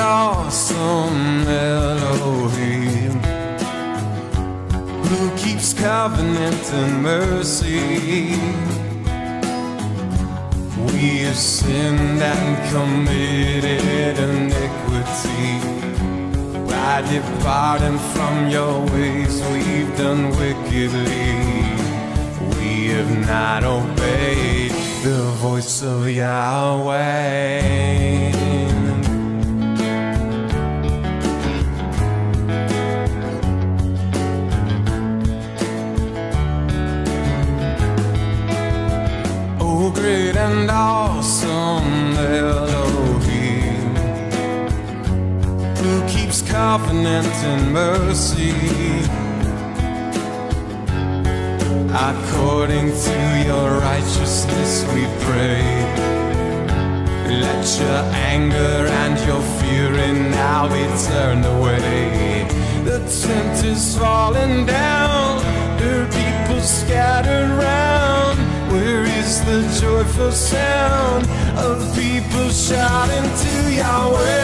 awesome Elohim, who keeps covenant and mercy. We have sinned and committed iniquity. By departing from your ways, we've done wickedly. We have not obeyed the voice of Yahweh. Oh, great and awesome Elohim, who keeps covenant and mercy. According to your righteousness we pray, let your anger and your fury now be turned away. The tent is falling down, the people scattered round. Where is the joyful sound of people shouting to Yahweh?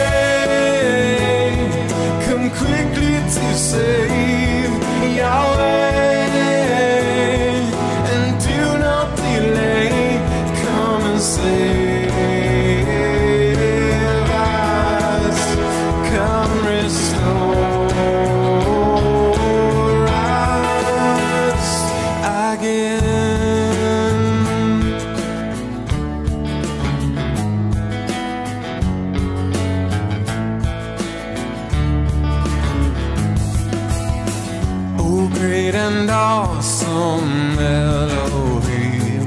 Come quickly to save Yahweh, and do not delay. Come and save us. Come restore us again. Oh, great and awesome Elohim,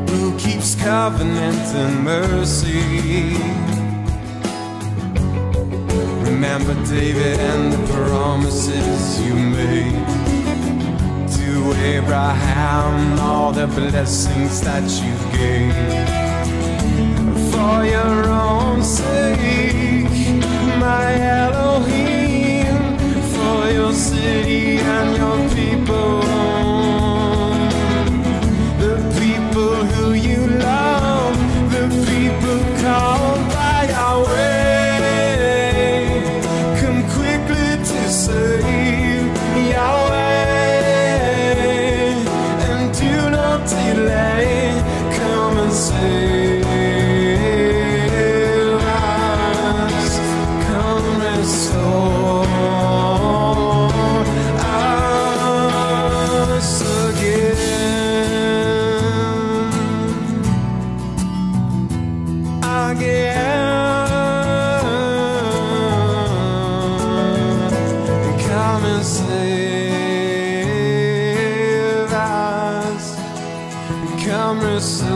who keeps covenant and mercy. Remember David and the promises you made to Abraham, all the blessings that you gave. For your own sake, my Elohim, for your city and your people, the people who you love, the people called by Yahweh. Come quickly to save Yahweh, and do not delay. Come and save us. Come restore us again. Come and save us. Come restore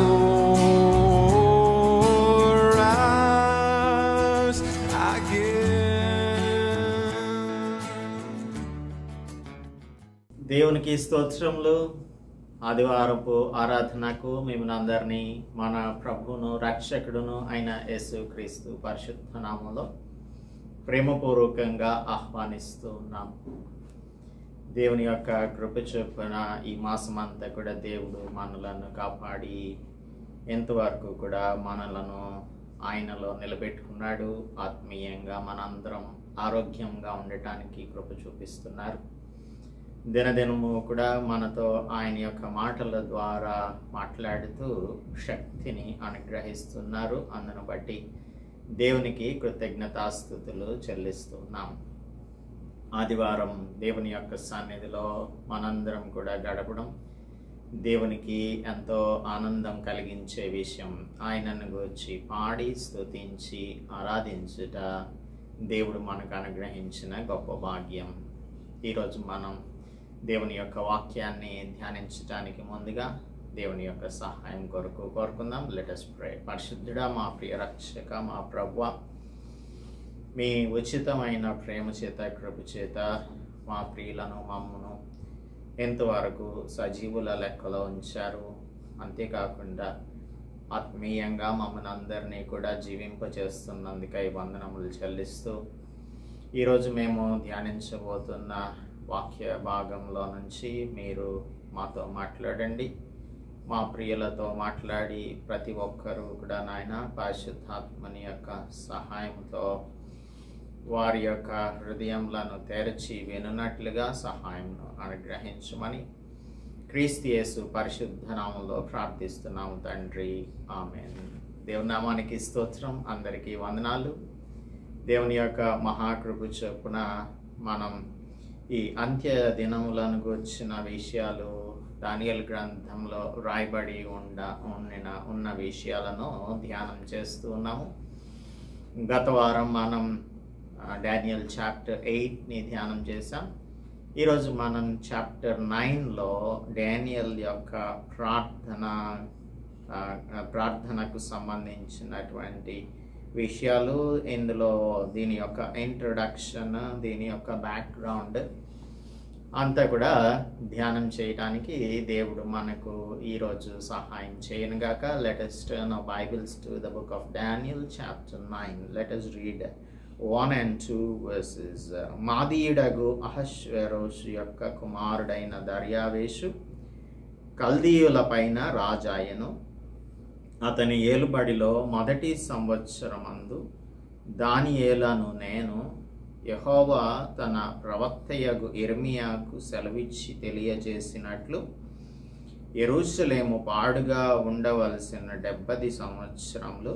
us again. దేవునికి స్తోత్రములు. ఆదివారపు ఆరాధనకు మిమ్మల్ని అందరినీ మన ప్రభువును రక్షకుడును అయిన యేసుక్రీస్తు పరిశుద్ధ నామములో ప్రేమపూర్వకంగా ఆహ్వానిస్తూ ఉన్నాం. దేవుని యొక్క కృప చొప్పున ఈ మాసమంతా కూడా దేవుడు మనలను కాపాడి ఎంతవరకు కూడా మనలను ఆయనలో నిలబెట్టుకున్నాడు. ఆత్మీయంగా మనందరం ఆరోగ్యంగా ఉండటానికి కృప చూపిస్తున్నారు. దినదినము కూడా మనతో ఆయన యొక్క మాటల ద్వారా మాట్లాడుతూ శక్తిని అనుగ్రహిస్తున్నారు. అందును బట్టి దేవునికి కృతజ్ఞతాస్తుతులు చెల్లిస్తున్నాం. ఆదివారం దేవుని యొక్క సన్నిధిలో మనందరం కూడా గడపడం దేవునికి ఎంతో ఆనందం కలిగించే విషయం. ఆయనను గురించి పాడి స్తుతించి ఆరాధించుట దేవుడు మనకు అనుగ్రహించిన గొప్ప భాగ్యం. ఈరోజు మనం దేవుని యొక్క వాక్యాన్ని ధ్యానించడానికి ముందుగా దేవుని యొక్క సహాయం కొరకు కోరుకుందాం. Let us pray. పరిశుద్ధుడా, మా ప్రియ రక్షక, మా ప్రభువా, మీ ఉచితమైన ప్రేమ చేత కృప చేత మా ప్రియులను మమ్మను ఎంతవరకు సజీవుల లెక్కలో ఉంచారు. అంతేకాకుండా ఆత్మీయంగా మమ్మల్ని అందరినీ కూడా జీవింపచేస్తున్నందుకై వందనములు చెల్లిస్తూ ఈరోజు మేము ధ్యానించబోతున్న వాక్య భాగంలో నుంచి మీరు మాతో మాట్లాడండి. మా ప్రియులతో మాట్లాడి ప్రతి ఒక్కరూ కూడా నాయన పరిశుద్ధాత్మని యొక్క సహాయంతో వారి యొక్క హృదయములను తెరచి వినున్నట్లుగా సహాయంను అనుగ్రహించమని క్రీస్తు యేసు పరిశుద్ధ నామములో ప్రార్థిస్తున్నాము తండ్రి, ఆమేన్. దేవుని నామానికి స్తోత్రం. అందరికీ వందనాలు. దేవుని యొక్క మహాకృప చొప్పున మనం ఈ అంత్య దినములను గుర్చిన విషయాలు, దానియేలు గ్రంథంలో రాయబడి ఉన్న విషయాలను ధ్యానం చేస్తూ ఉన్నాము. గత వారం మనం డానియల్ చాప్టర్ 8ని ధ్యానం చేసాం. ఈరోజు మనం చాప్టర్ 9లో డానియల్ యొక్క ప్రార్థనకు సంబంధించినటువంటి విషయాలు, ఇందులో దీని యొక్క ఇంట్రొడక్షన్, దీని యొక్క బ్యాక్గ్రౌండ్ అంతా కూడా ధ్యానం చేయడానికి దేవుడు మనకు ఈరోజు సహాయం చేయనుగాక. Let us turn our Bibles to the book of Daniel chapter 9. Let us read 1 and 2 verses. మాదీయుడగు అహష్వేరోషు యొక్క కుమారుడైన దర్యావేషు కల్దీయుల పైన రాజాయను. అతని ఏలుబడిలో మొదటి సంవత్సరమందు దానియేలును నేను యెహోవా తన ప్రవక్తయగు ఇర్మియాకు సెలవిచ్చి తెలియజేసినట్లు యెరూషలేము పాడుగా ఉండవలసిన 70 సంవత్సరములు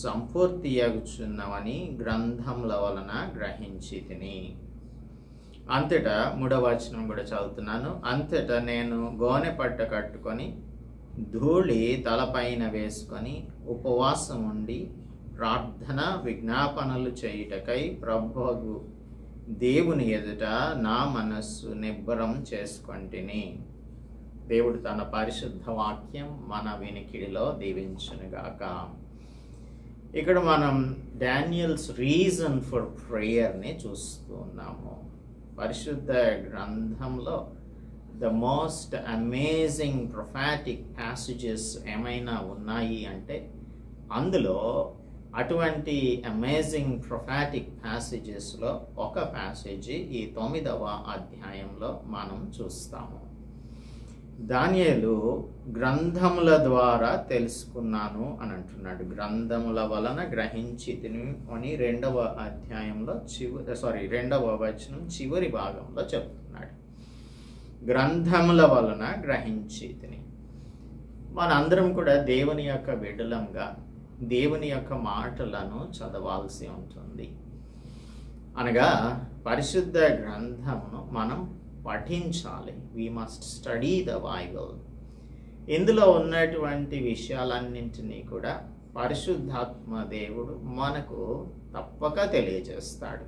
సంపూర్తియగుచున్నవని గ్రంథముల వలన గ్రహించి తిని. అంతటా 3వ వచనం కూడా చదువుతున్నాను. అంతటా నేను గోనె పట్ట కట్టుకొని ధూళి తలపైన వేసుకొని ఉపవాసం ఉండి ప్రార్థన విజ్ఞాపనలు చేయుటకై ప్రభువు దేవుని ఎదుట నా మనస్సు నిబ్బరం చేసుకొంటిని. దేవుడు తన పరిశుద్ధ వాక్యం మన వినికిడిలో దీవించునుగాక. ఇక్కడ మనం డానియల్స్ రీజన్ ఫర్ ప్రేయర్ని చూస్తూ ఉన్నాము. పరిశుద్ధ గ్రంథంలో ద మోస్ట్ అమేజింగ్ ప్రొఫాటిక్ ప్యాసేజెస్ ఏమైనా ఉన్నాయి అంటే అందులో అటువంటి అమేజింగ్ ప్రొఫాటిక్ ప్యాసేజెస్లో ఒక ప్యాసేజీ ఈ 9వ అధ్యాయంలో మనం చూస్తాము. దానియేలు గ్రంథముల ద్వారా తెలుసుకున్నాను అని అంటున్నాడు. గ్రంథముల వలన గ్రహించి తిని అని 2వ అధ్యాయంలో 2వ వచనం చివరి భాగంలో చెప్తున్నాడు. గ్రంథముల వలన గ్రహించి తిని. మనందరం కూడా దేవుని యొక్క బిడ్డలంగా దేవుని యొక్క మాటలను చదవాల్సి ఉంటుంది. అనగా పరిశుద్ధ గ్రంథమును మనం పఠించాలి. We must study the Bible. ఇందులో ఉన్నటువంటి విషయాలన్నింటినీ కూడా పరిశుద్ధాత్మ దేవుడు మనకు తప్పక తెలియజేస్తాడు.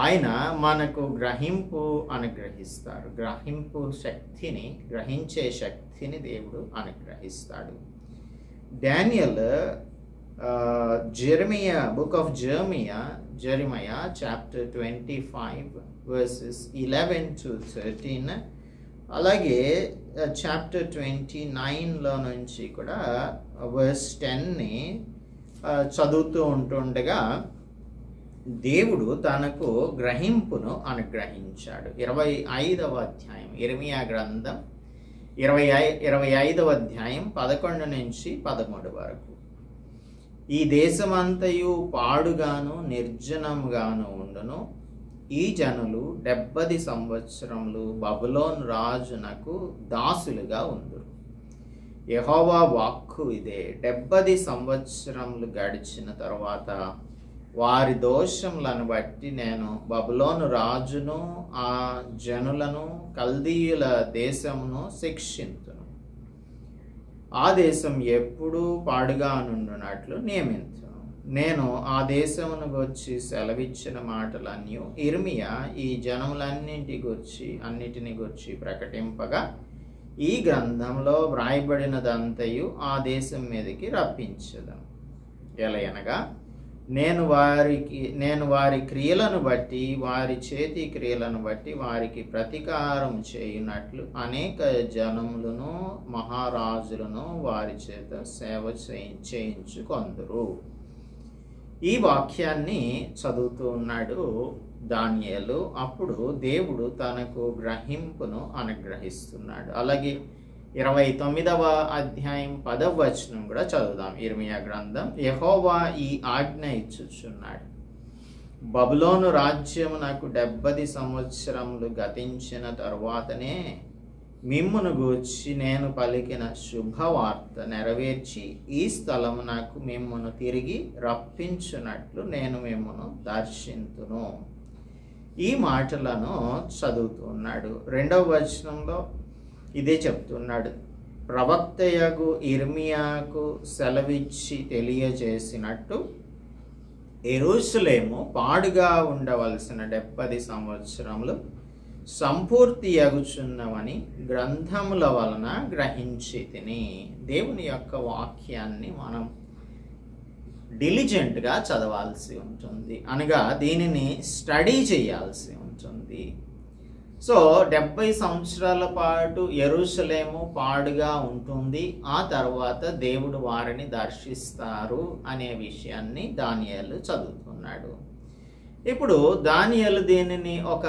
ఆయన మనకు గ్రహింపు అనుగ్రహిస్తాడు. గ్రహించే శక్తిని దేవుడు అనుగ్రహిస్తాడు. Daniel book of జెరమియా chapter 25 verses 11 to 13, అలాగే చాప్టర్ 29లో నుంచి కూడా verse 10ని చదువుతూ ఉంటుండగా దేవుడు తనకు గ్రహింపును అనుగ్రహించాడు. 25వ అధ్యాయం ఇర్మియా గ్రంథం 25వ అధ్యాయం 11 నుంచి 13 వరకు. ఈ దేశమంతయు పాడుగాను నిర్జనముగాను ఉండును. ఈ జనులు 70 సంవత్సరములు బబులోను రాజునకు దాసులుగా ఉందురు. యెహోవా వాక్కు ఇదే. 70 సంవత్సరములు గడిచిన తరువాత వారి దోషములను బట్టి నేను బబులోను రాజును ఆ జనులను కల్దీయుల దేశమును శిక్షింతును. ఆ దేశం ఎప్పుడూ పాడుగా నుండునట్లు నియమించును. నేను ఆ దేశమును గురించి సెలవిచ్చిన మాటలన్నీ ఇర్మియా ఈ అన్నిటిని గురించి ప్రకటింపగా ఈ గ్రంథంలో వ్రాయబడినదంతయు ఆ దేశం మీదకి రప్పించదను. ఎలయనగా నేను వారి క్రియలను బట్టి, వారి చేతి క్రియలను బట్టి వారికి ప్రతీకారం చేయునట్లు అనేక జనములను మహారాజులను వారి చేత సేవ చేయించుకొందురు. ఈ వాక్యాన్ని చదువుతూ ఉన్నాడు దానియేలు. అప్పుడు దేవుడు తనకు గ్రహింపును అనుగ్రహిస్తున్నాడు. అలాగే 29వ అధ్యాయం 10వ వచనం కూడా చదువుదాం. ఇర్మియా గ్రంథం. యెహోవా ఈ ఆజ్ఞ ఇచ్చుచున్నాడు, బబులోను రాజ్యము నాకు 70 సంవత్సరములు గతించిన తరువాతనే మిమ్మును గూర్చి నేను పలికిన శుభవార్త నెరవేర్చి ఈ స్థలము నాకు మిమ్మును తిరిగి రప్పించున్నట్లు నేను మిమ్మును దర్శింతును. ఈ మాటలను చదువుతున్నాడు. 2వ వచనంలో ఇదే చెప్తున్నాడు. ప్రవక్తయగు ఇర్మియాకు సెలవిచ్చి తెలియజేసినట్టు యెరూషలేము పాడుగా ఉండవలసిన 70 సంవత్సరములు సంపూర్తి అగుచున్నవని గ్రంథముల వలన గ్రహించి తిని. దేవుని యొక్క వాక్యాన్ని మనం డిలిజెంట్గా చదవాల్సి ఉంటుంది, అనగా దీనిని స్టడీ చేయాల్సి ఉంటుంది. సో 70 సంవత్సరాల పాటు యెరూషలేము పాడుగా ఉంటుంది, ఆ తర్వాత దేవుడు వారిని దర్శిస్తారు అనే విషయాన్ని దానియేలు చదువుతున్నాడు. ఇప్పుడు దానియేలు దీనిని ఒక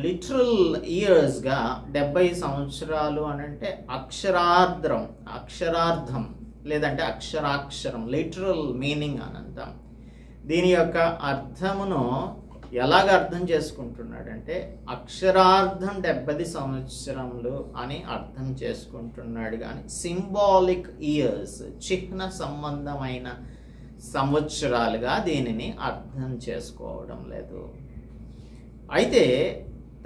లిటరల్ ఇయర్స్గా 70 సంవత్సరాలు అని అంటే అక్షరార్థం లేదంటే అక్షరాక్షరం, లిటరల్ మీనింగ్ అని అంటాం. దీని యొక్క అర్థమును ఎలాగ అర్థం చేసుకుంటున్నాడంటే అక్షరార్థం 70 సంవత్సరములు అని అర్థం చేసుకుంటున్నాడు, కానీ సింబాలిక్ ఇయర్స్, చిహ్న సంబంధమైన సంవత్సరాలుగా దీనిని అర్థం చేసుకోవడం లేదు. అయితే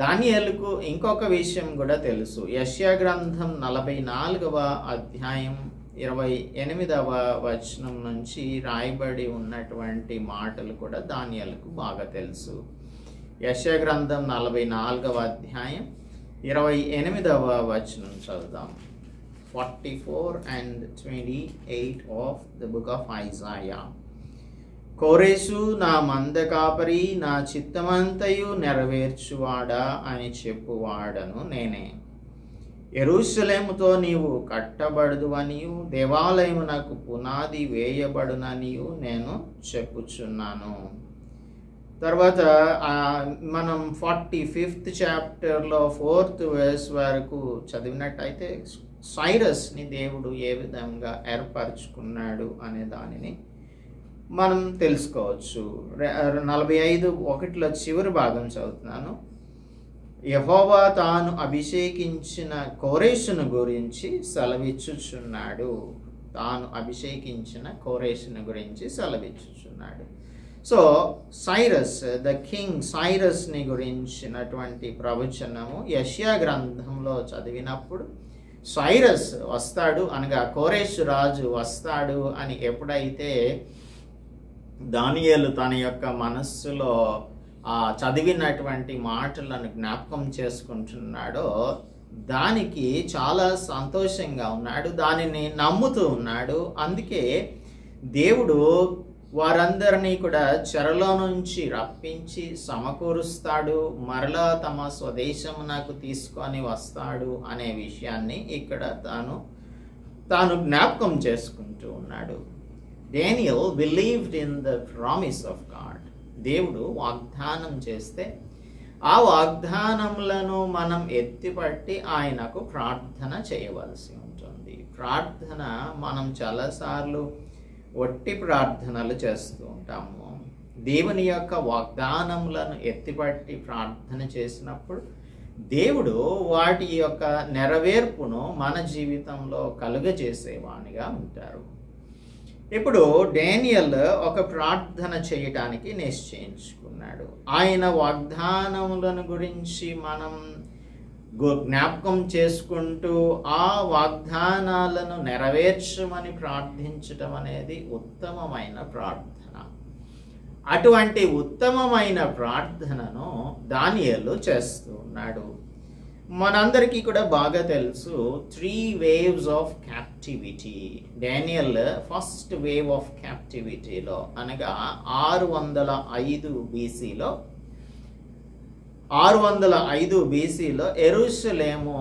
దానియేలుకు ఇంకొక విషయం కూడా తెలుసు. యెషయా గ్రంథం 44వ అధ్యాయం 28వ వచనం నుంచి రాయబడి ఉన్నటువంటి మాటలు కూడా దానియేలుకు బాగా తెలుసు. యెషయా గ్రంథం 44వ అధ్యాయం 28వ వచనం చదువుదాం. 44 and 28 of the book of Isaiah. కోరేసు నా మంద కాపరి, నా చిత్తమంతయు నెరవేర్చువాడా అని చెప్పువాడను నేనే. యెరూషలేముతో నీవు కట్టబడదువనియు దేవాలయమునకు పునాది వేయబడుననియు నేను చెప్పుచున్నాను. తర్వాత మనం 45th చాప్టర్లో 4th verse వరకు చదివినట్టయితే సైరస్ని దేవుడు ఏ విధంగా ఏర్పరచుకున్నాడు అనే దానిని మనం తెలుసుకోవచ్చు. 45:1 చివరి భాగం చదువుతున్నాను. యెహోవా తాను అభిషేకించిన కోరేషును గురించి సెలవిచ్చుచున్నాడు. సో సైరస్, ద కింగ్ సైరస్ని గురించినటువంటి ప్రవచనము యెషయా గ్రంథంలో చదివినప్పుడు సైరస్ వస్తాడు, అనగా కోరేషు రాజు వస్తాడు అని ఎప్పుడైతే దానియేలు తన యొక్క మనస్సులో చదివినటువంటి మాటలను జ్ఞాపకం చేసుకుంటున్నాడో దానికి చాలా సంతోషంగా ఉన్నాడు, దానిని నమ్ముతూ ఉన్నాడు. అందుకే దేవుడు వారందరినీ కూడా చెరలో నుంచి రప్పించి సమకూరుస్తాడు, మరలా తమ స్వదేశమునకు తీసుకొని వస్తాడు అనే విషయాన్ని ఇక్కడ తాను జ్ఞాపకం చేసుకుంటూ ఉన్నాడు. Daniel believed in the promise of God. దేవుడు వాగ్దానం చేస్తే ఆ వాగ్దానములను మనం ఎత్తిపట్టి ఆయనకు ప్రార్థన చేయవలసి ఉంటుంది. ప్రార్థన మనం చాలాసార్లు ఒట్టి ప్రార్థనలు చేస్తూ ఉంటాము. దేవుని యొక్క వాగ్దానములను ఎత్తిపట్టి ప్రార్థన చేసినప్పుడు దేవుడు వాటి యొక్క నెరవేర్పును మన జీవితంలో కలుగజేసేవానిగా ఉంటారు. ఇప్పుడు డానియల్ ఒక ప్రార్థన చేయటానికి నిశ్చయించుకున్నాడు. ఆయన వాగ్దానములను గురించి మనం జ్ఞాపకం చేసుకుంటూ ఆ వాగ్దానాలను నెరవేర్చమని ప్రార్థించటం అనేది ఉత్తమమైన ప్రార్థన. అటువంటి ఉత్తమమైన ప్రార్థనను దానియేలు చేస్తూ ఉన్నాడు. మనందరికీ కూడా బాగా తెలుసు 3 waves of captivity. Daniel first wave of క్యాప్టివిటీలో అనగా 605 BCలో యెరూషలేము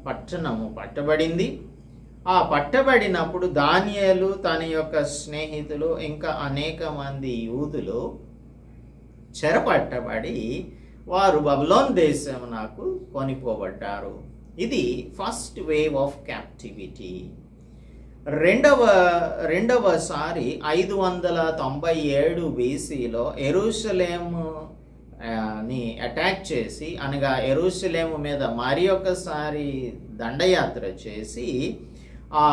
పట్టణము పట్టబడింది. ఆ పట్టబడినప్పుడు దానియేలు తన యొక్క స్నేహితులు ఇంకా అనేక మంది యూదులు చెరపట్టబడి వారు బబులోను దేశమునకు కొనిపోబడ్డారు. ఇది ఫస్ట్ వేవ్ ఆఫ్ క్యాప్టివిటీ. రెండవసారి 597 BCలో యెరూషలేము ని అటాక్ చేసి, అనగా యెరూషలేము మీద మరి ఒకసారి దండయాత్ర చేసి ఆ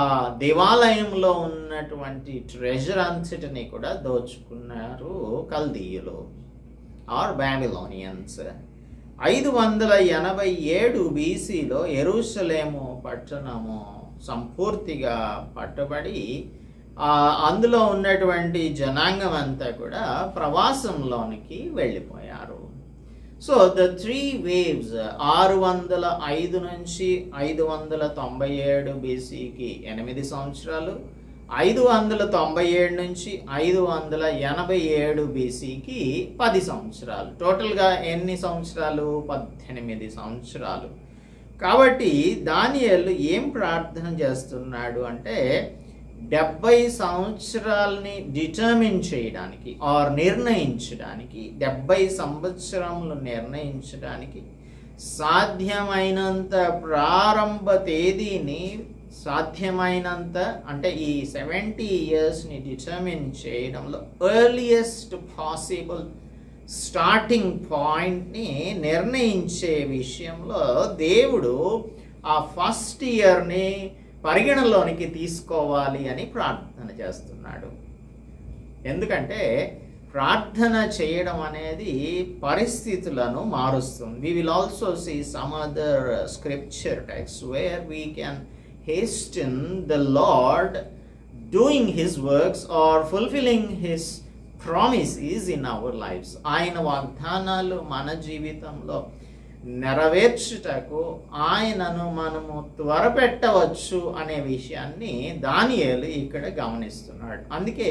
దేవాలయంలో ఉన్నటువంటి ట్రెజర్ అంతటిని కూడా దోచుకున్నారు కల్దీయులు ఆర్ బాబిలోనియన్స్. 587 BCలో యెరూషలేము పట్టణము సంపూర్తిగా పట్టబడి అందులో ఉన్నటువంటి జనాంగం అంతా కూడా ప్రవాసంలోనికి వెళ్ళిపోయారు. సో ద 3 waves 605 నుంచి 597 BCకి 8 సంవత్సరాలు, 597 నుంచి 587 BCకి 10 సంవత్సరాలు. టోటల్గా ఎన్ని సంవత్సరాలు? 18 సంవత్సరాలు. కాబట్టి దానియేలు ఏం ప్రార్థన చేస్తున్నాడు అంటే 70 సంవత్సరాలని డిటర్మిన్ చేయడానికి ఆర్ నిర్ణయించడానికి, 70 సంవత్సరములు నిర్ణయించడానికి సాధ్యమైనంత ప్రారంభ తేదీని, సాధ్యమైనంత అంటే ఈ 70 yearsని డిటర్మిన్ చేయడంలో ఎర్లియస్ట్ పాసిబుల్ స్టార్టింగ్ పాయింట్ని నిర్ణయించే విషయంలో దేవుడు ఆ ఫస్ట్ ఇయర్ని పరిగణలోనికి తీసుకోవాలి అని ప్రార్థన చేస్తున్నాడు. ఎందుకంటే ప్రార్థన చేయడం అనేది పరిస్థితులను మారుస్తుంది. We will also see some other scripture texts where we can hasten the Lord doing His works or fulfilling His promises in our lives. ఆయన వాగ్దానాలు మన జీవితంలో నెరవేర్చుటకు ఆయనను మనము త్వరపెట్టవచ్చు అనే విషయాన్ని దానియేలు ఇక్కడ గమనిస్తున్నాడు. అందుకే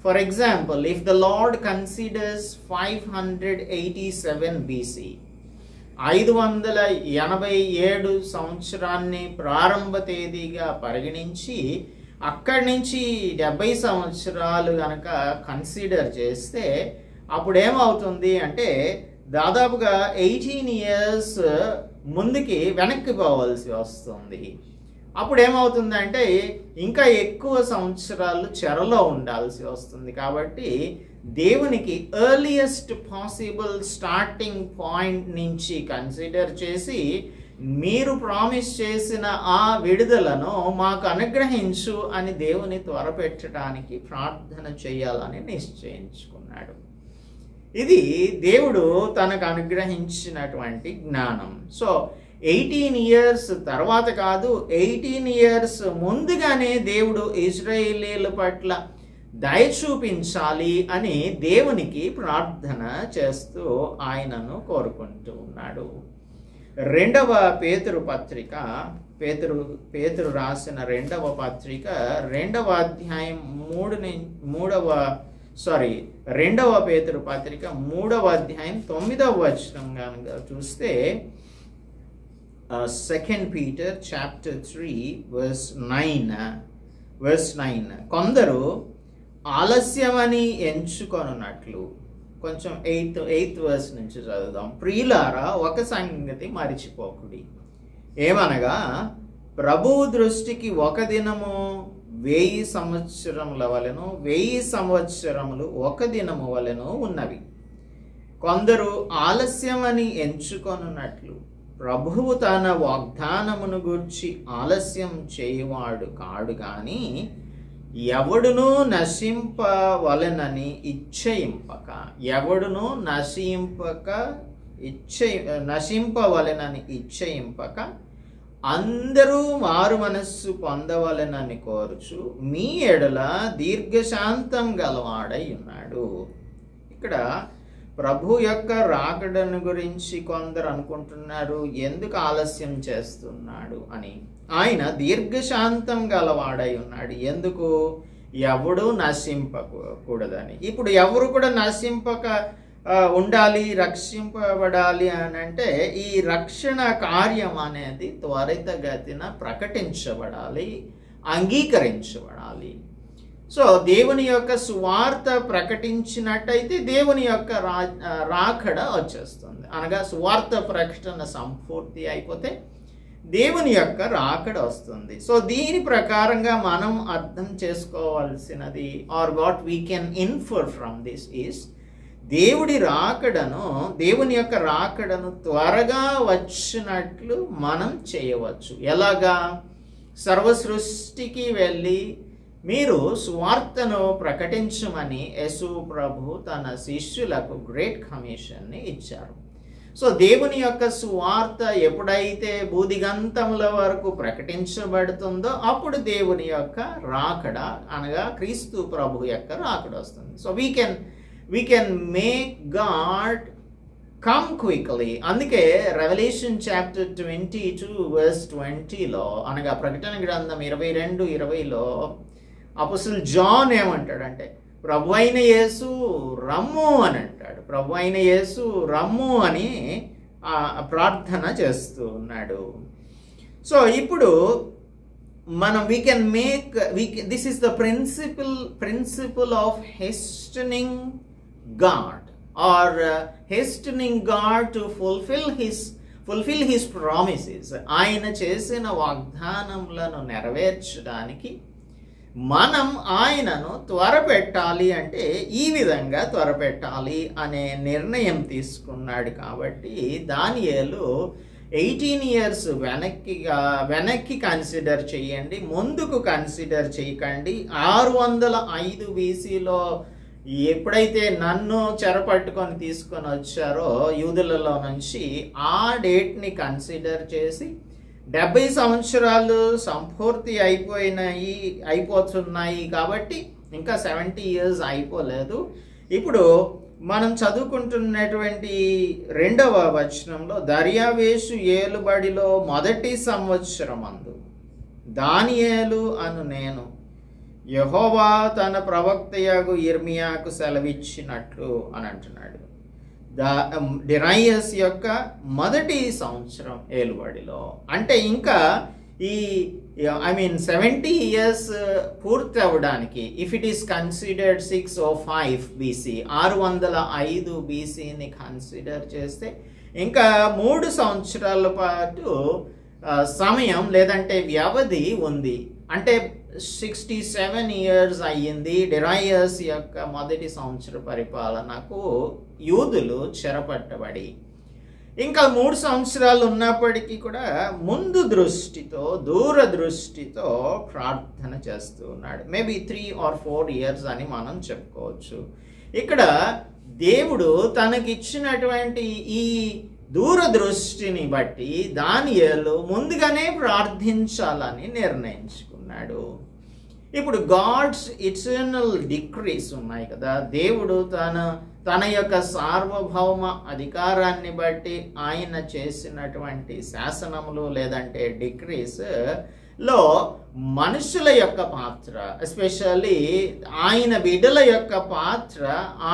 for example, if the lord considers 587 BC, 587 సంవత్సరాన్ని ప్రారంభ తేదీగా పరిగణించి అక్కడి నుంచి 70 సంవత్సరాలు కనుక కన్సిడర్ చేస్తే అప్పుడు ఏమవుతుంది అంటే దాదాపుగా 18 years ముందుకి వెనక్కి పోవాల్సి వస్తుంది. అప్పుడు ఏమవుతుందంటే ఇంకా ఎక్కువ సంవత్సరాలు చెరలో ఉండాల్సి వస్తుంది. కాబట్టి దేవునికి ఎర్లియస్ట్ పాసిబుల్ స్టార్టింగ్ పాయింట్ నుంచి కన్సిడర్ చేసి మీరు ప్రామిస్ చేసిన ఆ విడుదలను మాకు అనుగ్రహించు అని దేవుని త్వరపెట్టడానికి ప్రార్థన చేయాలని నిశ్చయించుకున్నాడు. ఇది దేవుడు తనకు అనుగ్రహించినటువంటి జ్ఞానం. సో 18 years తర్వాత కాదు, 18 years ముందుగానే దేవుడు ఇశ్రాయేలీల పట్ల దయ చూపించాలి అని దేవునికి ప్రార్థన చేస్తూ ఆయనను కోరుకుంటూ ఉన్నాడు. రెండవ పేతురు పత్రిక, పేతురు రాసిన రెండవ పత్రిక 2వ అధ్యాయం 2వ పేతురు పత్రిక 3వ అధ్యాయం 9వ వచనం కనుక చూస్తే 2 Peter chapter 3 verse 9 కొందరు ఆలస్యమని ఎంచుకొనున్నట్లు, కొంచెం 8th verse నుంచి చదువుదాం. ప్రియులారా, ఒక సంగతి మరిచిపోకుడి, ఏమనగా ప్రభువు దృష్టికి ఒక దినము 1000 సంవత్సరముల వలెను, 1000 సంవత్సరములు ఒక దినము వలెను ఉన్నవి. కొందరు ఆలస్యమని ఎంచుకొనున్నట్లు ప్రభువు తన వాగ్దానమును గూర్చి ఆలస్యం చేయువాడు కాడు గాని ఎవడును నశింపవలెనని ఇచ్చయింపక అందరూ మారు మనస్సు పొందవలెనని కోరుచు మీ ఎడల దీర్ఘశాంతం గలవాడై ఉన్నాడు. ఇక్కడ ప్రభు యొక్క రాకడను గురించి కొందరు అనుకుంటున్నారు, ఎందుకు ఆలస్యం చేస్తున్నాడు అని. ఆయన దీర్ఘశాంతం గలవాడై ఉన్నాడు. ఎందుకు? ఎవడు నశింపకూడదని. ఇప్పుడు ఎవరు కూడా నశింపక ఉండాలి, రక్షింపబడాలి అని అంటే ఈ రక్షణ కార్యం అనేది త్వరితగతిన ప్రకటించబడాలి, అంగీకరించబడాలి. సో దేవుని యొక్క సువార్త ప్రకటించినట్టయితే దేవుని యొక్క రాకడ వచ్చేస్తుంది. అనగా సువార్త ప్రకటన సంపూర్తి అయిపోతే దేవుని యొక్క రాకడ వస్తుంది. సో దీని ప్రకారంగా మనం అర్థం చేసుకోవాల్సినది or what we can infer from this is, దేవుని యొక్క రాకడను త్వరగా వచ్చినట్లు మనం చేయవచ్చు. ఎలాగా? సర్వ సృష్టికి వెళ్ళి మీరు సువార్తను ప్రకటించమని యేసు ప్రభు తన శిష్యులకు గ్రేట్ కమిషన్ని ఇచ్చారు. సో దేవుని యొక్క సువార్త ఎప్పుడైతే భూదిగంతముల వరకు ప్రకటించబడుతుందో అప్పుడు దేవుని యొక్క రాకడ అనగా క్రీస్తు ప్రభు యొక్క రాకడ వస్తుంది. So we can make God come quickly. అందుకే రెవల్యూషన్ చాప్టర్ 22 verse 20లో అనగా ప్రకటన గ్రంథం 22:20లో అపోస్తలుడు జాన్ ఏమంటాడంటే, ప్రభు అయిన యేసు రమ్ము అని అంటాడు. ప్రభు అయిన యేసు రమ్ము అని ప్రార్థన చేస్తూ ఉన్నాడు. సో ఇప్పుడు మనం this is the principle of hastening God or hastening God to fulfill his promises. ఆయన చేసిన వాగ్దానములను నెరవేర్చడానికి మనం ఆయనను త్వరపెట్టాలి అంటే ఈ విధంగా త్వరపెట్టాలి అనే నిర్ణయం తీసుకున్నాడు. కాబట్టి దానియేలు 18 years వెనక్కి కన్సిడర్ చేయండి, ముందుకు కన్సిడర్ చేయకండి. 605 BCలో ఎప్పుడైతే నన్ను చెరపట్టుకొని తీసుకొని వచ్చారో యూదులలో నుంచి, ఆ డేట్ని కన్సిడర్ చేసి 70 సంవత్సరాలు సంపూర్తి అయిపోతున్నాయి కాబట్టి ఇంకా 70 years అయిపోలేదు. ఇప్పుడు మనం చదువుకుంటున్నటువంటి 2వ వచనంలో, దర్యావేషు ఏలుబడిలో మొదటి సంవత్సరమందు దానియేలు అను నేను యెహోవా తన ప్రవక్తయగు ఇర్మియాకు సెలవిచ్చినట్లు అని అంటున్నాడు. డెరైయస్ యొక్క మొదటి సంవత్సరం ఏలుబడిలో అంటే ఇంకా ఈ 70 years పూర్తి అవ్వడానికి, if it is considered 605 BC 605 BCని కన్సిడర్ చేస్తే ఇంకా 3 సంవత్సరాల పాటు సమయం లేదంటే వ్యవధి ఉంది. అంటే 67 years అయ్యింది డెరైయస్ యొక్క మొదటి సంవత్సర పరిపాలనకు యూదులు చెరపట్టబడి. ఇంకా 3 సంవత్సరాలు ఉన్నప్పటికీ కూడా ముందు దృష్టితో దూరదృష్టితో ప్రార్థన చేస్తూ ఉన్నాడు. మేబీ 3 or 4 years అని మనం చెప్పుకోవచ్చు. ఇక్కడ దేవుడు తనకిచ్చినటువంటి ఈ దూరదృష్టిని బట్టి దానియేలు ముందుగానే ప్రార్థించాలని నిర్ణయించుకున్నాడు. ఇప్పుడు గాడ్స్ ఇటర్నల్ డిక్రీస్ ఉన్నాయి కదా, దేవుడు తన యొక్క సార్వభౌమ అధికారాన్ని బట్టి ఆయన చేసినటువంటి శాసనములు లేదంటే డిక్రీస్ లో మనుషుల యొక్క పాత్ర, ఎస్పెషల్లీ ఆయన బిడ్డల యొక్క పాత్ర,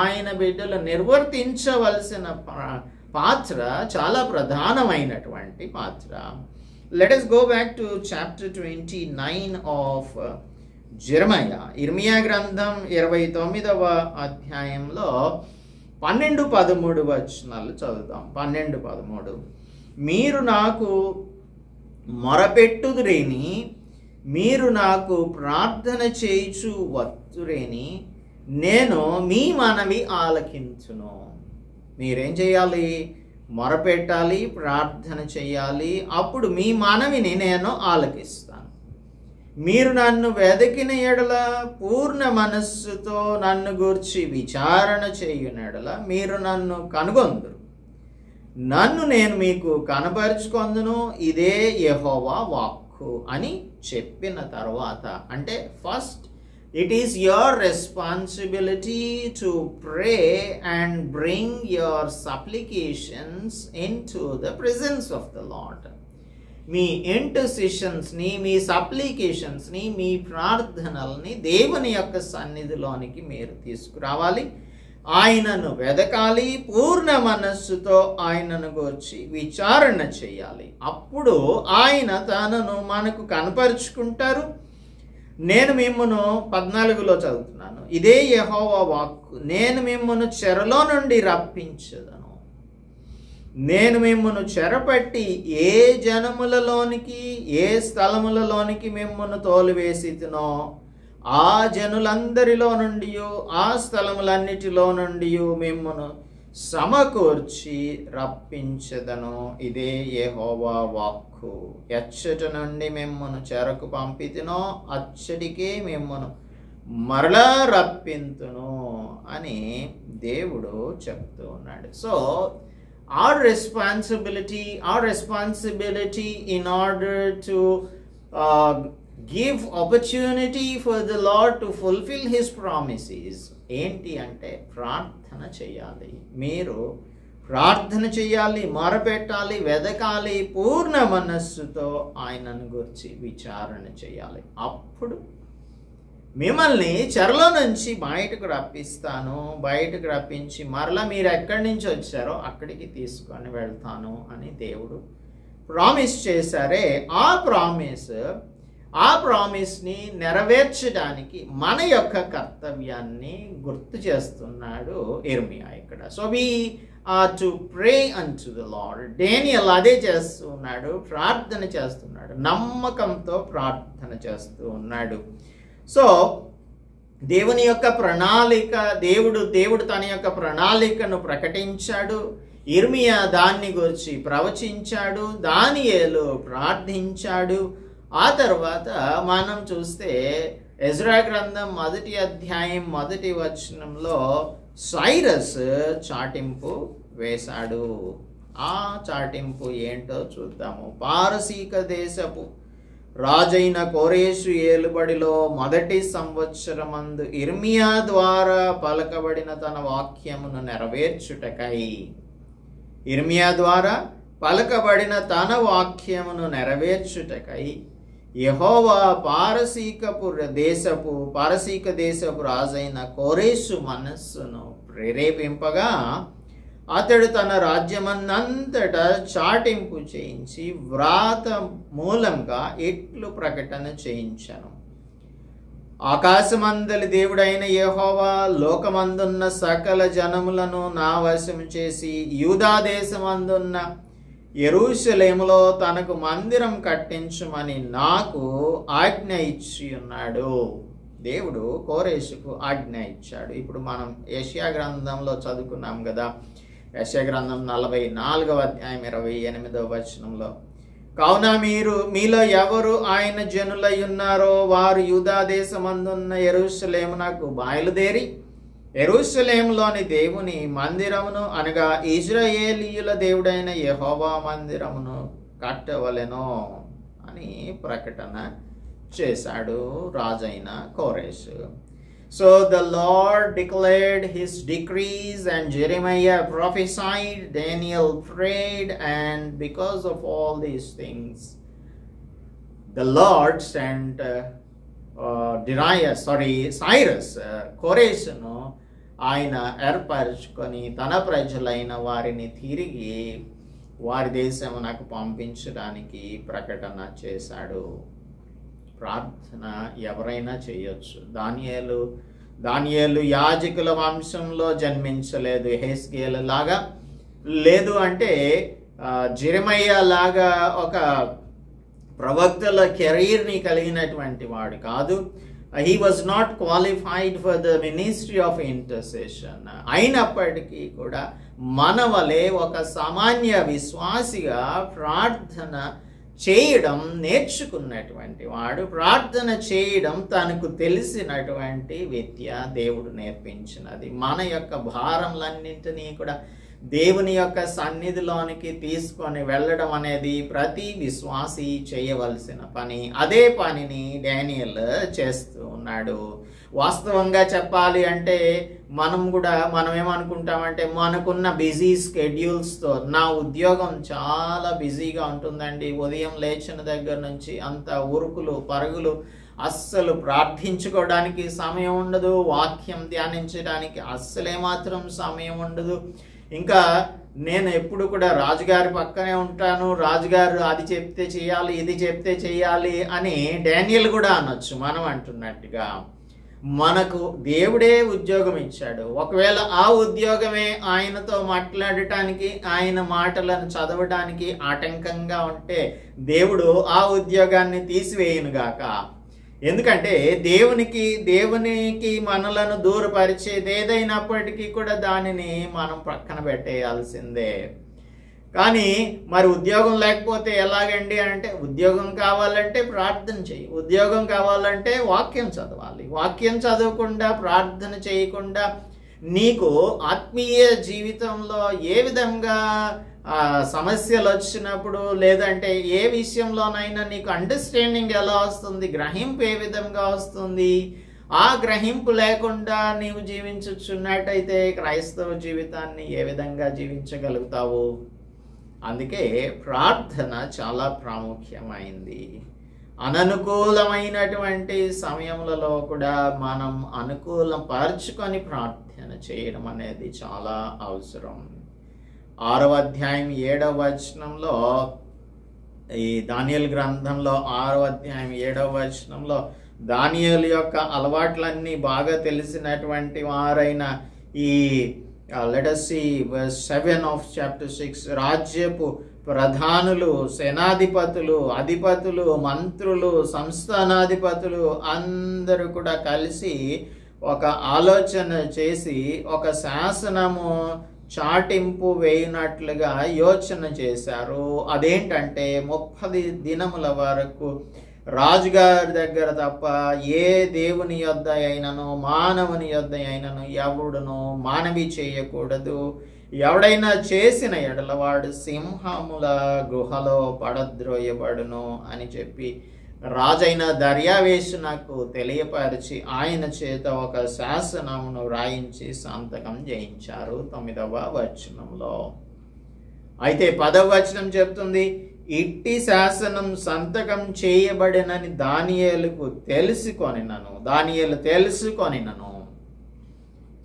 ఆయన బిడ్డలు నిర్వర్తించవలసిన పాత్ర చాలా ప్రధానమైనటువంటి పాత్ర. Let us go back to chapter 29 of జెరమయా. ఇర్మియా గ్రంథం 29వ అధ్యాయంలో 12-13 వచనాలు చదువుతాం. 12-13. మీరు నాకు మొరపెట్టుదురేని, మీరు నాకు ప్రార్థన చేయుచు వత్తురేని, నేను మీ మనవి ఆలకించును. మీరేం చేయాలి? మొరపెట్టాలి, ప్రార్థన చేయాలి, అప్పుడు మీ మనవిని నేను ఆలకిస్తాను. మీరు నన్ను వెదకిన ఎడల, పూర్ణ మనస్సుతో నన్ను గూర్చి విచారణ చేయునెడల మీరు నన్ను కనుగొందురు. నన్ను నేను మీకు కనపరుచుకొందును, ఇదే యెహోవా వాక్కు అని చెప్పిన తర్వాత, అంటే first it is your responsibility to pray and bring your supplications into the presence of the Lord. మీ ఇంటర్సెషన్స్ని, మీ సప్లికేషన్స్ని, మీ ప్రార్థనల్ని దేవుని యొక్క సన్నిధిలోనికి మీరు తీసుకురావాలి. ఆయనను వెదకాలి, పూర్ణ మనస్సుతో ఆయనను గూర్చి విచారణ చేయాలి. అప్పుడు ఆయన తనను మనకు కనపరుచుకుంటారు. నేను మిమ్మును 14లో చదువుతున్నాను. ఇదే యెహోవా వాక్కు, నేను మిమ్మును చెరలో నుండి రప్పించదను, నేను మిమ్మను చెరపట్టి ఏ జనములలోనికి ఏ స్థలములలోనికి మిమ్మను తోలివేసితినో ఆ జనులందరిలో నుండి ఆ స్థలములన్నిటిలో నుండి మిమ్మను సమకూర్చి రప్పించదను. ఇదే యెహోవా వాక్కు. ఎచ్చట నుండి మిమ్మను చెరకు పంపితినో అచ్చటికే మిమ్మను మరలా రప్పింతును అని దేవుడు చెప్తూ ఉన్నాడు. So our responsibility in order to give opportunity for the Lord to fulfill his promises ఏంటి అంటే ప్రార్థన చేయాలి. మీరు ప్రార్థన చేయాలి, మొరపెట్టాలి, వెదకాలి, పూర్ణ మనస్సుతో ఆయనను గురించి విచారణ చేయాలి. అప్పుడు మిమ్మల్ని చెరలో నుంచి బయటకు రప్పిస్తాను, బయటకు రప్పించి మరలా మీరు ఎక్కడి నుంచి వచ్చారో అక్కడికి తీసుకొని వెళ్తాను అని దేవుడు ప్రామిస్ చేశారే. ఆ ప్రామిస్ని నెరవేర్చడానికి మన యొక్క కర్తవ్యాన్ని గుర్తు చేస్తున్నాడు ఇర్మియా ఇక్కడ. So we are to pray unto the Lord. Daniel అదే చేస్తున్నాడు, ప్రార్థన చేస్తున్నాడు, నమ్మకంతో ప్రార్థన చేస్తూ ఉన్నాడు. సో దేవుని యొక్క ప్రణాళిక, దేవుడు తన యొక్క ప్రణాళికను ప్రకటించాడు. ఇర్మియా దాన్ని గురించి ప్రవచించాడు, దానియేలు ప్రార్థించాడు. ఆ తర్వాత మనం చూస్తే ఎజ్రా గ్రంథం 1వ అధ్యాయం 1వ వచనంలో సైరస్ చాటింపు వేశాడు. ఆ చాటింపు ఏంటో చూద్దాము. పారసీక దేశపు రాజైన కోరేషు ఏలుబడిలో 1వ సంవత్సరమందు ఇర్మియా ద్వారా పలకబడిన తన వాక్యమును నెరవేర్చుటకై, ఇర్మియా ద్వారా పలకబడిన తన వాక్యమును నెరవేర్చుటకై యెహోవా పారసీక దేశపు రాజైన కోరేషు మనస్సును ప్రేరేపింపగా అతడు తన రాజ్యమన్నంతటా చాటింపు చేయించి వ్రాత మూలంగా ఇట్లు ప్రకటన చేయించను. ఆకాశమందలి దేవుడైన యెహోవా లోకమందున్న సకల జనములను నా వశము చేసి యూదా దేశమందున్న యెరూషలేములో తనకు మందిరం కట్టించుమని నాకు ఆజ్ఞ ఇచ్చి ఉన్నాడు. దేవుడు కోరేషుకు ఆజ్ఞ ఇచ్చాడు. ఇప్పుడు మనం యెషయా గ్రంథంలో చదువుకున్నాం కదా, యెషయా గ్రంథం 44వ అధ్యాయం 28వ వచనంలో, కావున మీలో ఎవరు ఆయన జనులై ఉన్నారో వారు యూదా దేశమందున్న యెరూషలేమునకు బయలుదేరి యెరూషలేములోని దేవుని మందిరమును అనగా ఇశ్రాయేలీయుల దేవుడైన యెహోవా మందిరమును కట్టవలెను అని ప్రకటన చేశాడు రాజైన కోరేషు. So the Lord declared his decrees and Jeremiah prophesied, Daniel prayed, and because of all these things the Lord sent Cyrus కోరేషును ఆయన ఏర్పరచుకొని తన ప్రజలైన వారిని తిరిగి వారి దేశమునకు పంపించడానికి ప్రకటన చేశాడు. ప్రార్థన ఎవరైనా చేయొచ్చు. దానియేలు యాజకుల వంశంలో జన్మించలేదు, యెహెజ్కేలు లాగా, లేదు అంటే జెరెమయ్యా లాగా ఒక ప్రవక్తల కెరీర్ని కలిగినటువంటి వాడు కాదు. He was not qualified for the ministry of intercession. అయినప్పటికీ కూడా మన వలె ఒక సామాన్య విశ్వాసిగా ప్రార్థన చేయడం నేర్చుకున్నటువంటి వాడు, ప్రార్థన చేయడం తనకు తెలిసినటువంటి విద్య దేవుడు నేర్పించినది. మన యొక్క భారములన్నింటినీ కూడా దేవుని యొక్క సన్నిధిలోనికి తీసుకొని వెళ్ళడం అనేది ప్రతి విశ్వాసి చేయవలసిన పని. అదే పనిని డానియల్ చేస్తూ ఉన్నాడు. వాస్తవంగా చెప్పాలి అంటే మనం ఏమనుకుంటామంటే మనకున్న బిజీ స్కెడ్యూల్స్తో, నా ఉద్యోగం చాలా బిజీగా ఉంటుందండి, ఉదయం లేచిన దగ్గర నుంచి అంత ఉరుకులు పరుగులు, అస్సలు ప్రార్థించుకోవడానికి సమయం ఉండదు, వాక్యం ధ్యానించడానికి అస్సలేమాత్రం సమయం ఉండదు. ఇంకా నేను ఎప్పుడు కూడా రాజుగారి పక్కనే ఉంటాను, రాజుగారు అది చెప్తే చేయాలి, ఇది చెప్తే చేయాలి అని డానియల్ కూడా అనొచ్చు మనం అంటున్నట్టుగా. మనకు దేవుడే ఉద్యోగం ఇచ్చాడు. ఒకవేళ ఆ ఉద్యోగమే ఆయనతో మాట్లాడటానికి, ఆయన మాటలను చదవడానికి ఆటంకంగా ఉంటే దేవుడు ఆ ఉద్యోగాన్ని తీసివేయునుగాక. ఎందుకంటే దేవునికి మనలను దూరపరిచేది ఏదైనప్పటికీ కూడా దానిని మనం పక్కన పెట్టేయాల్సిందే. కానీ మరి ఉద్యోగం లేకపోతే ఎలాగండి అంటే, ఉద్యోగం కావాలంటే ప్రార్థన చేయి, ఉద్యోగం కావాలంటే వాక్యం చదవాలి. వాక్యం చదవకుండా, ప్రార్థన చేయకుండా నీకు ఆత్మీయ జీవితంలో ఏ విధంగా సమస్యలు వచ్చినప్పుడు, లేదంటే ఏ విషయంలోనైనా నీకు అండర్స్టాండింగ్ ఎలా వస్తుంది, గ్రహింపు ఏ విధంగా వస్తుంది? ఆ గ్రహింపు లేకుండా నీవు జీవించుచున్నట్టయితే క్రైస్తవ జీవితాన్ని ఏ విధంగా జీవించగలుగుతావు? అందుకే ప్రార్థన చాలా ప్రాముఖ్యమైంది. అననుకూలమైనటువంటి సమయములలో కూడా మనం అనుకూలం పరుచుకొని ప్రార్థన చేయడం అనేది చాలా అవసరం. 6వ అధ్యాయం 7వ వచనంలో, ఈ దానియేలు గ్రంథంలో 6వ అధ్యాయం 7వ వచనంలో దానియేలు యొక్క అలవాట్లన్నీ బాగా తెలిసినటువంటి వారైన ఈ let us see verse 7 of chapter 6. రాజ్యపు ప్రధానులు, సేనాధిపతులు, అధిపతులు, మంత్రులు, సంస్థానాధిపతులు అందరూ కూడా కలిసి ఒక ఆలోచన చేసి ఒక శాసనము చాటింపు వేయినట్లుగా యోచన చేశారు. అదేంటంటే 30 దినముల వరకు రాజుగారి దగ్గర తప్ప ఏ దేవుని యొద్ద అయినను మానవుని యొద్ద అయినను ఎవడును మానవి చేయకూడదు. ఎవడైనా చేసిన ఎడల వాడు సింహముల గుహలో పడద్రోయబడును అని చెప్పి రాజైన దర్యావేషునకు తెలియపరిచి ఆయన చేత ఒక శాసనమును రాయించి సంతకం చేయించారు 9వ వచనంలో. అయితే 10వ వచనం చెప్తుంది, ఇట్టి శాసనం సంతకం చేయబడినని దానియేలు తెలుసుకొనినను.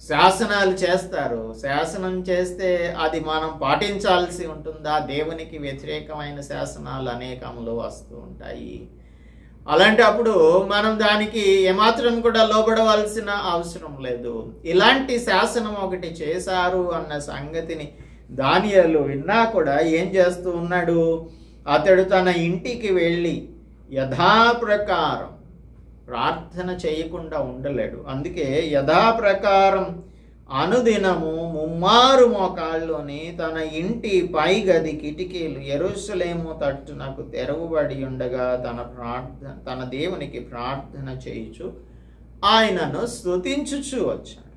శాసనాలు చేస్తారు. శాసనం చేస్తే అది మనం పాటించాల్సి ఉంటుందా? దేవునికి వ్యతిరేకమైన శాసనాలు అనేకములు వస్తూ ఉంటాయి. అలాంటప్పుడు మనం దానికి ఏమాత్రం కూడా లోబడవలసిన అవసరం లేదు. ఇలాంటి శాసనం ఒకటి చేశారు అన్న సంగతిని దానియేలు విన్నా కూడా ఏం చేస్తూ ఉన్నాడు? అతడు తన ఇంటికి వెళ్ళి యథాప్రకారం ప్రార్థన చేయకుండా ఉండలేడు. అందుకే యథాప్రకారం అనుదినము 3 మోకాళ్ళలోని తన ఇంటి పై గది కిటికీలు యెరూషలేము తట్టునకు తెరవబడి ఉండగా తన దేవునికి ప్రార్థన చేయుచు ఆయనను స్తుతించుచు వచ్చాడు.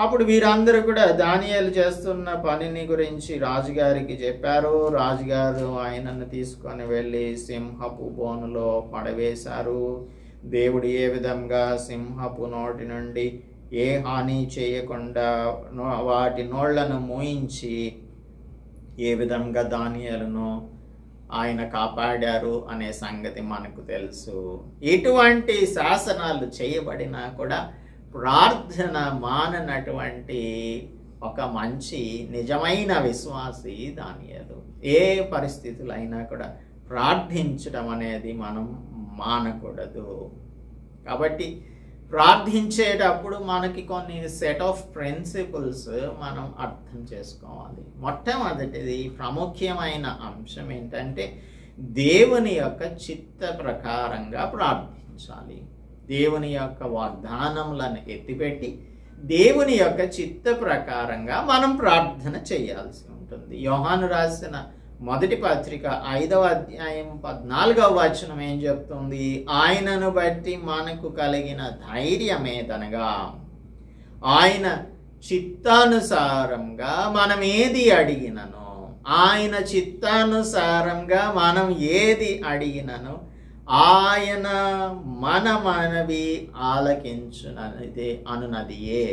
అప్పుడు వీరందరూ కూడా దానియేలు చేస్తున్న పనిని గురించి రాజుగారికి చెప్పారు. రాజుగారు ఆయనను తీసుకొని వెళ్ళి సింహపు బోనులో పడవేశారు. దేవుడు ఏ విధంగా సింహపు నోటి నుండి ఏ హాని చేయకుండా వాటి నోళ్లను మూయించి ఏ విధంగా దానియేలును ఆయన కాపాడారు అనే సంగతి మనకు తెలుసు. ఇటువంటి శాసనాలు చేయబడినా కూడా ప్రార్థన మాననటువంటి ఒక మంచి నిజమైన విశ్వాసి దానియేలు. ఏ పరిస్థితులైనా కూడా ప్రార్థించడం అనేది మనం మానకూడదు. కాబట్టి ప్రార్థించేటప్పుడు మనకి కొన్ని సెట్ ఆఫ్ ప్రిన్సిపల్స్ మనం అర్థం చేసుకోవాలి. మొట్టమొదటిది ప్రాముఖ్యమైన అంశం ఏంటంటే దేవుని యొక్క చిత్త ప్రకారంగా ప్రార్థించాలి. దేవుని యొక్క వాగ్దానములను ఎత్తిపెట్టి దేవుని యొక్క చిత్త ప్రకారంగా మనం ప్రార్థన చేయాల్సి ఉంటుంది. యోహాను రాసిన మొదటి పత్రిక 5వ అధ్యాయం 14వ వచనం ఏం చెప్తుంది? ఆయనను బట్టి మనకు కలిగిన ధైర్యమేదనగా ఆయన చిత్తానుసారంగా మనం ఏది అడిగినను, ఆయన చిత్తానుసారంగా మనం ఏది అడిగినను ఆయన మన మనవి ఆలకించునది అనునదియే.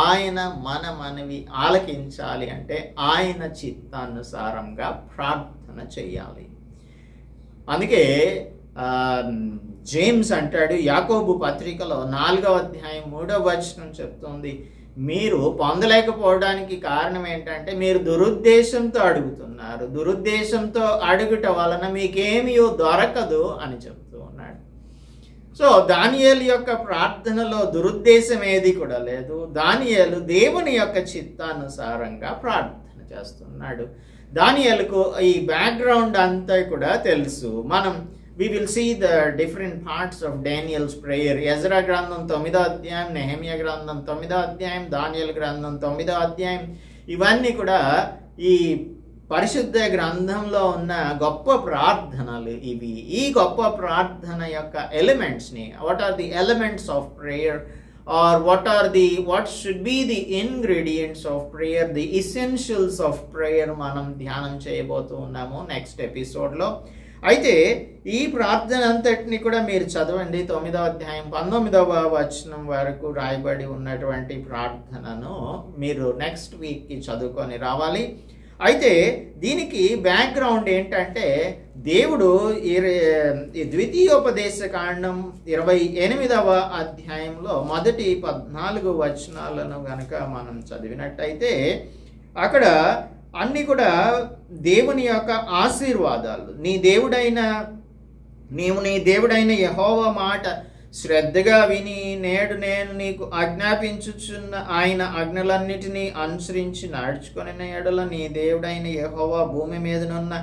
ఆయన మన మనవి ఆలకించాలి అంటే ఆయన చిత్తానుసారంగా ప్రార్థన చేయాలి. అందుకే జేమ్స్ అంటాడు, యాకోబు పత్రికలో 4వ అధ్యాయం 3వ వచనం చెప్తుంది, మీరు పొందలేకపోవడానికి కారణం ఏంటంటే మీరు దురుద్దేశంతో అడుగుతున్నారు, దురుద్దేశంతో అడుగుట వలన మీకేమీ దొరకదు అని చెప్తూ ఉన్నాడు. సో దానియేలు యొక్క ప్రార్థనలో దురుద్దేశం ఏది కూడా లేదు. దానియేలు దేవుని యొక్క చిత్తానుసారంగా ప్రార్థన చేస్తున్నాడు. దానియేలుకు ఈ బ్యాక్గ్రౌండ్ అంతా కూడా తెలుసు. we will see the different parts of Daniel's prayer. Ezra గ్రంథం 9వ అధ్యాయం, నెహెమియా గ్రంథం 9వ అధ్యాయం, దానియేలు గ్రంథం 9వ అధ్యాయం, ఇవన్నీ కూడా ఈ పరిశుద్ధ గ్రంథంలో ఉన్న గొప్ప ప్రార్థనలు ఇవి. ఈ గొప్ప ప్రార్థన యొక్క ఎలిమెంట్స్ని, what are the elements of prayer, or what should be the ingredients of prayer, the essentials of prayer మనం ధ్యానం చేయబోతూ ఉన్నాము నెక్స్ట్ ఎపిసోడ్లో. అయితే ఈ ప్రార్థన అంతటిని కూడా మీరు చదవండి. 9వ అధ్యాయం 19వ వచనం వరకు రాయబడి ఉన్నటువంటి ప్రార్థనను మీరు నెక్స్ట్ వీక్కి చదువుకొని రావాలి. అయితే దీనికి బ్యాక్గ్రౌండ్ ఏంటంటే, దేవుడు ఈ ద్వితీయోపదేశ కాండం 28వ అధ్యాయంలో మొదటి 14 వచనాలను గనక మనం చదివినట్టయితే అక్కడ అన్నీ కూడా దేవుని యొక్క ఆశీర్వాదాలు. నీవు నీ దేవుడైన యెహోవా మాట శ్రద్ధగా విని నేడు నేను నీకు ఆజ్ఞాపించుచున్న ఆయన ఆజ్ఞలన్నిటినీ అనుసరించి నడుచుకొనిన ఎడల నీ దేవుడైన యెహోవా భూమి మీదనున్న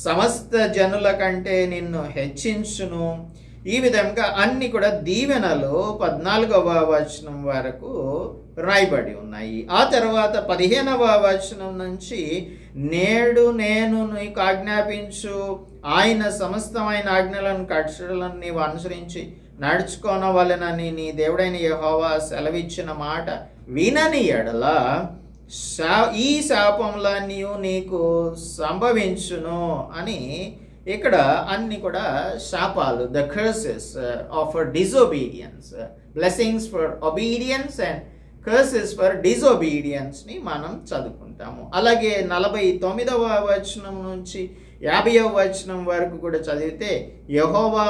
సమస్త జనుల కంటే నిన్ను హెచ్చించును. ఈ విధంగా అన్ని కూడా దీవెనలు 14వ వచనం వరకు రాయబడి ఉన్నాయి. ఆ తర్వాత 15వ వచనం నుంచి నేడు నేను నీకు ఆజ్ఞాపించు ఆయన సమస్తమైన ఆజ్ఞలను కట్టడలను నీవు అనుసరించి నడుచుకోనవలెనని నీ దేవుడైన యెహోవా సెలవిచ్చిన మాట వినని ఎడల ఈ శాపములన్నీ నీకు సంభవించును అని ఇక్కడ అన్ని కూడా శాపాలు, the curses for disobedience, blessings for obedience and curses for disobedience ని మనం చదువుకుంటాము. అలాగే 49వ వచనం నుంచి 50వ వచనం వరకు కూడా చదివితే యెహోవా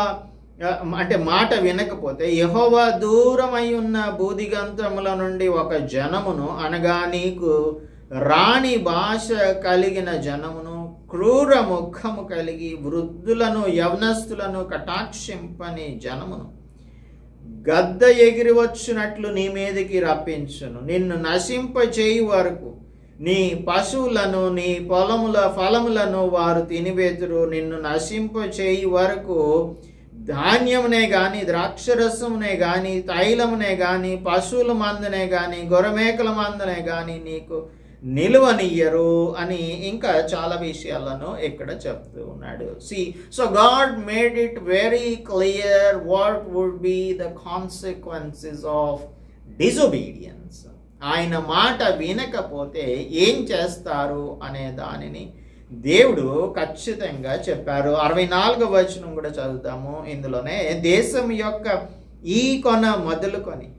అంటే మాట వినకపోతే యెహోవా దూరమై ఉన్న బూదిగంతముల నుండి ఒక జనమును, అనగా నీకు రాణి భాష కలిగిన జనమును, క్రూర ముఖము కలిగి వృద్ధులను యవనస్తులను కటాక్షింపని జనమును గద్ద ఎగిరి వచ్చినట్లు నీ మీదకి రప్పించును. నిన్ను నశింపచేయి వరకు నీ పశువులను నీ పొలముల ఫలములను వారు తినివేతురు. నిన్ను నశింపచేయి వరకు ధాన్యమునే గాని, ద్రాక్షరసమునే గాని, తైలమునే గాని, పశువుల మందనే గాని, గొర్రెమేకల మందనే గాని నీకు నిలువనియ్యరు అని ఇంకా చాలా విషయాలను ఇక్కడ చెప్తూ ఉన్నాడు. So God made it very clear what would be the consequences of disobedience. ఆయన మాట వినకపోతే ఏం చేస్తారు అనే దానిని దేవుడు ఖచ్చితంగా చెప్పారు. 64వ వచనం కూడా చదువుతాము. ఇందులోనే దేశం యొక్క ఈ కొన మొదలుకొని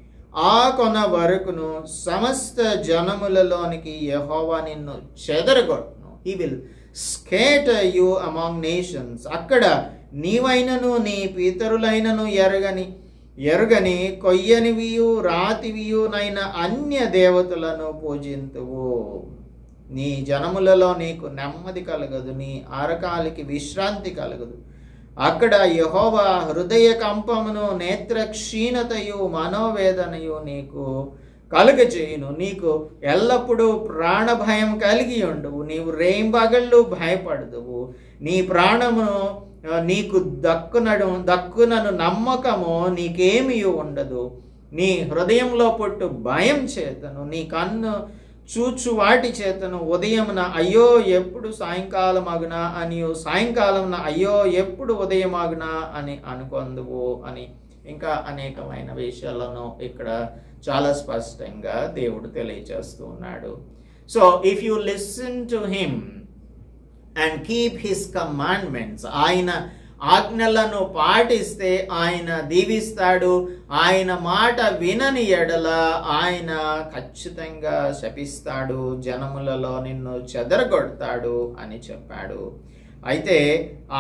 ఆ కొన వరకును సమస్త జనములలోనికి యెహోవా నిన్ను చెదరగొట్టును. He will scatter you among nations. అక్కడ నీవైనను నీ పితరులైనను ఎరుగని కొయ్యనివియు రాతివియునైన అన్య దేవతలను పూజింతువు. నీ జనములలో నీకు నెమ్మది కలగదు, నీ అరకాలికి విశ్రాంతి కలగదు. అక్కడ యెహోవా హృదయ కంపమును, నేత్ర క్షీణతయు, మనోవేదనయు నీకు కలుగచేయును. నీకు ఎల్లప్పుడూ ప్రాణభయం కలిగి ఉండవు. నీవు రేయింబగళ్ళు భయపడదువు. నీ ప్రాణమును నీకు దక్కునను నమ్మకము నీకేమీ ఉండదు. నీ హృదయంలో పుట్టు భయం చేతను, నీ కన్ను చూచు వాటి చేతను ఉదయమున అయ్యో ఎప్పుడు సాయంకాలం అగునా అనియు, సాయంకాలమున అయ్యో ఎప్పుడు ఉదయం అగునా అని అనుకొందువు అని ఇంకా అనేకమైన విషయాలను ఇక్కడ చాలా స్పష్టంగా దేవుడు తెలియజేస్తూ ఉన్నాడు. So if you listen to him and keep his commandments, ఆయన ఆజ్ఞలను పాటిస్తే ఆయన దీవిస్తాడు. ఆయన మాట వినని ఎడల ఆయన ఖచ్చితంగా శపిస్తాడు, జనములలో నిన్ను చెదరగొడతాడు అని చెప్పాడు. అయితే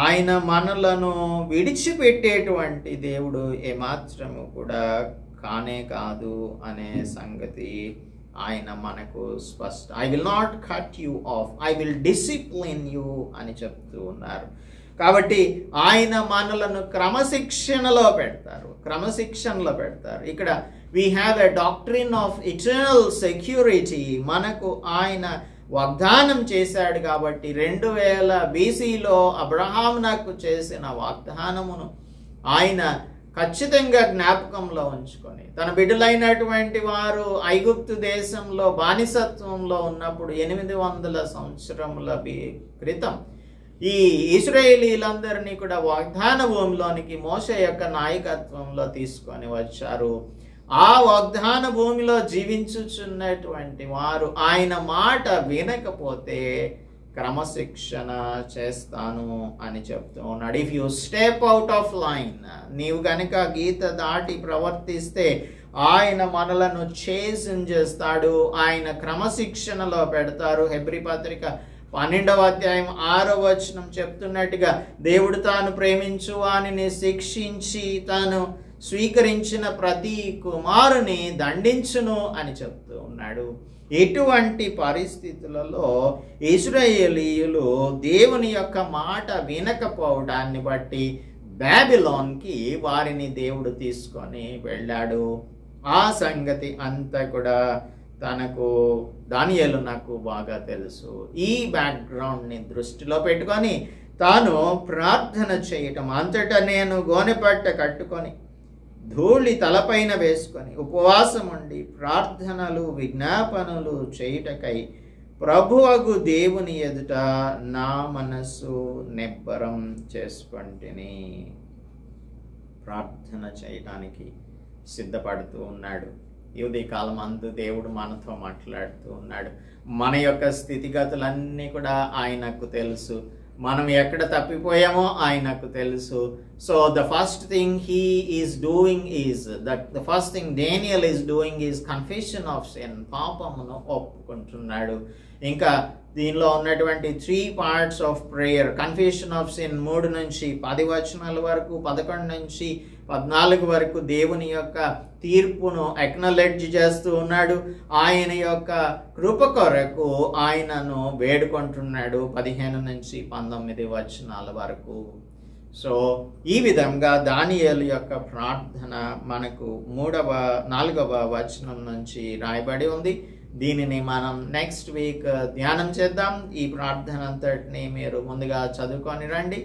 ఆయన మనలను విడిచిపెట్టేటువంటి దేవుడు ఏమాత్రము కూడా కానే కాదు అనే సంగతి ఆయన మనకు I will not cut you of, I will discipline you అని చెప్తూ ఉన్నారు. కాబట్టి ఆయన మనలను క్రమశిక్షణలో పెడతారు. ఇక్కడ we have a doctrine of eternal security. మనకు ఆయన వాగ్దానం చేశాడు కాబట్టి 2000 BCలో అబ్రహామునకు చేసిన వాగ్దానమును ఆయన ఖచ్చితంగా జ్ఞాపకంలో ఉంచుకొని తన బిడ్డలైనటువంటి వారు ఐగుప్తు దేశంలో బానిసత్వంలో ఉన్నప్పుడు 800 సంవత్సరముల క్రితం ఈ ఇశ్రాయేలీలందరినీ కూడా వాగ్దాన భూమిలోనికి మోషే యొక్క నాయకత్వంలో తీసుకొని వచ్చారు. ఆ వాగ్దాన భూమిలో జీవించుచున్నటువంటి వారు ఆయన మాట వినకపోతే క్రమశిక్షణ చేస్తాను అని చెప్తూ ఉన్నాడు. If you step out of line, నీవు కనుక గీత దాటి ప్రవర్తిస్తే ఆయన మనలను చేస్తాడు, ఆయన క్రమశిక్షణలో పెడతారు. హెబ్రీ పత్రిక 12వ అధ్యాయం 6వ వచనం చెప్తున్నట్టుగా దేవుడు తాను ప్రేమించు వానిని శిక్షించి తాను స్వీకరించిన ప్రతి కుమారుని దండించును అని చెప్తూ ఉన్నాడు. ఎటువంటి పరిస్థితులలో ఇశ్రాయేలీయులు దేవుని యొక్క మాట వినకపోవడాన్ని బట్టి బాబిలోన్కి వారిని దేవుడు తీసుకొని వెళ్ళాడు. ఆ సంగతి అంతా కూడా దానియేలు నాకు బాగా తెలుసు. ఈ బ్యాక్గ్రౌండ్ని దృష్టిలో పెట్టుకొని తాను ప్రార్థన చేయటం, అంతటా నేను గోనెపట్ట కట్టుకొని ధూళి తలపైన వేసుకొని ఉపవాసం ఉండి ప్రార్థనలు విజ్ఞాపనలు చేయుటకై ప్రభువగు దేవుని ఎదుట నా మనస్సు నిబ్బరం చేసుకొంటిని. ప్రార్థన చేయటానికి సిద్ధపడుతూ ఉన్నాడు. ఈ ఉదయకాలం అందు దేవుడు మనతో మాట్లాడుతూ ఉన్నాడు. మన యొక్క స్థితిగతులన్నీ కూడా ఆయనకు తెలుసు. మనం ఎక్కడ తప్పిపోయామో ఆయనకు తెలుసు. So the first thing he is doing is the first thing Daniel is doing is confession of sin. పాపమును ఒప్పుకుంటున్నాడు. ఇంకా దీనిలో ఉన్నటువంటి 3 parts of prayer, confession of sin 3 నుంచి 10 వచనాల వరకు, 11 నుంచి 14 వరకు దేవుని యొక్క తీర్పును అక్నాలెడ్జ్ చేస్తూ ఉన్నాడు. ఆయన యొక్క కృప కొరకు ఆయనను వేడుకుంటున్నాడు 15 నుంచి 19 వచనాల వరకు. సో ఈ విధంగా దానియేలు యొక్క ప్రార్థన మనకు 4వ వచనం నుంచి రాయబడి ఉంది. దీనిని మనం నెక్స్ట్ వీక్ ధ్యానం చేద్దాం. ఈ ప్రార్థన అంతటిని మీరు ముందుగా చదువుకొని రండి.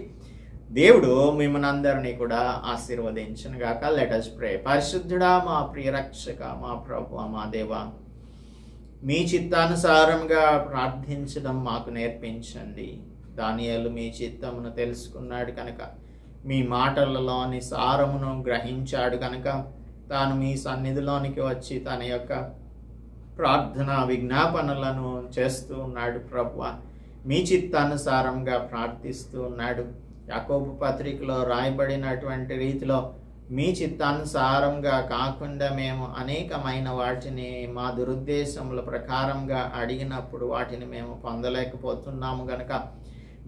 దేవుడు మిమ్మల్ని అందరినీ కూడా ఆశీర్వదించును గాక. Let us pray. పరిశుద్ధుడా, మా ప్రియ రక్షక, మా ప్రభువా, మా దేవా, మీ చిత్తానుసారంగా ప్రార్థించడం మాకు నేర్పించండి. దానియేలు మీ చిత్తమును తెలుసుకున్నాడు కనుక, మీ మాటలలోని సారమును గ్రహించాడు కనుక తాను మీ సన్నిధిలోనికి వచ్చి తన యొక్క ప్రార్థన విజ్ఞాపనలను చేస్తూ ఉన్నాడు. ప్రభువా, మీ చిత్తానుసారంగా ప్రార్థిస్తూ ఉన్నాడు. యాకోబు పత్రికలో రాయబడినటువంటి రీతిలో మీ చిత్తానుసారంగా కాకుండా మేము అనేకమైన వాటిని మా దురుద్దేశముల ప్రకారంగా అడిగినప్పుడు వాటిని మేము పొందలేకపోతున్నాము గనక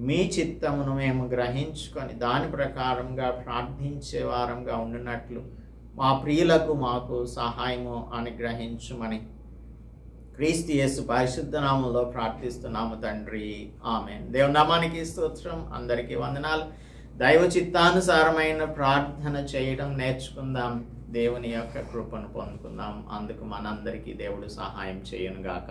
మీ చిత్తమును మేము గ్రహించుకొని దాని ప్రకారంగా ప్రార్థించే వారంగా ఉండినట్లు మా ప్రియులకు మాకు సహాయము అనుగ్రహించుమని క్రీస్తు యేసు పరిశుద్ధ నామములో ప్రార్థిస్తున్నాము తండ్రి, ఆమేన్. దేవుని నామానికి స్తోత్రం. అందరికీ వందనాలు. దైవ చిత్తానుసారమైన ప్రార్థన చేయడం నేర్చుకుందాం. దేవుని యొక్క కృపను పొందుకుందాం. అందుకు మనందరికీ దేవుడు సహాయం చేయను గాక.